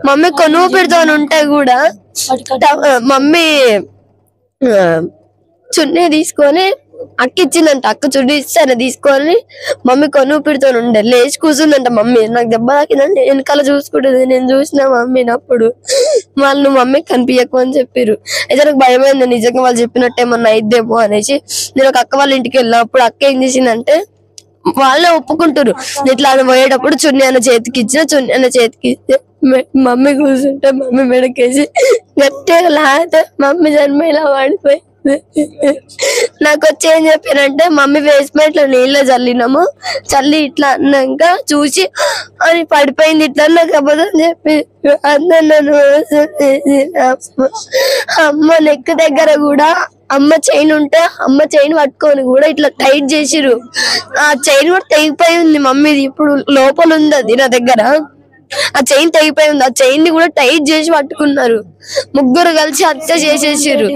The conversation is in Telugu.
మమ్మీ కొనువు పెడుతూ ఉంటే కూడా మమ్మీ చున్నీ తీసుకొని అక్క ఇచ్చిందంట. అక్క చున్నీ ఇస్తాను తీసుకొని మమ్మీ కొనువు పెడుతూ ఉండే. లేచి కూర్చుందంట మమ్మీ. నాకు దెబ్బ తాకిందంటే వెనకాల చూసుకుంటుంది. నేను చూసిన మమ్మీని అప్పుడు. వాళ్ళు మమ్మీ కనిపించకు అని చెప్పారు. అయితే నాకు భయమైంది, నిజంగా వాళ్ళు చెప్పినట్టు ఏమన్నా అయిద్దేమో అనేసి. నేను ఒక అక్క వాళ్ళ ఇంటికి వెళ్ళినప్పుడు అక్క ఏం చేసిందంటే వాళ్ళే ఒప్పుకుంటారు. ఇట్లా పోయేటప్పుడు చున్నీ అన్న చేతికి ఇచ్చిన, చున్నీ అన్న చేతికి ఇస్తే మమ్మీ కూర్చుంటే మమ్మీ మెడకేసి గట్టిగా లాగితే మమ్మీ జన్మ ఇలా పడిపోయి. నాకు వచ్చి ఏం చెప్పారంటే మమ్మీ ఫేస్ మీద ఇట్లా నీళ్ళ చల్లినాము, చల్లి ఇట్లా అన్నాక చూసి అని పడిపోయింది ఇట్లా. నాకు అబద్ధం చెప్పి అందరు నన్ను అమ్మ నెక్ దగ్గర కూడా అమ్మ చైన్ ఉంటే అమ్మ చైన్ పట్టుకొని కూడా ఇట్లా టైట్ చేసిరు. ఆ చైన్ కూడా తెగిపోయి ఉంది మమ్మీది. ఇప్పుడు లోపల ఉంది అది నా దగ్గర. ఆ చైన్ తెగిపోయి ఉంది. ఆ చైన్ ని కూడా టైట్ చేసి పట్టుకున్నారు. ముగ్గురు కలిసి హత్య చేసేసారు.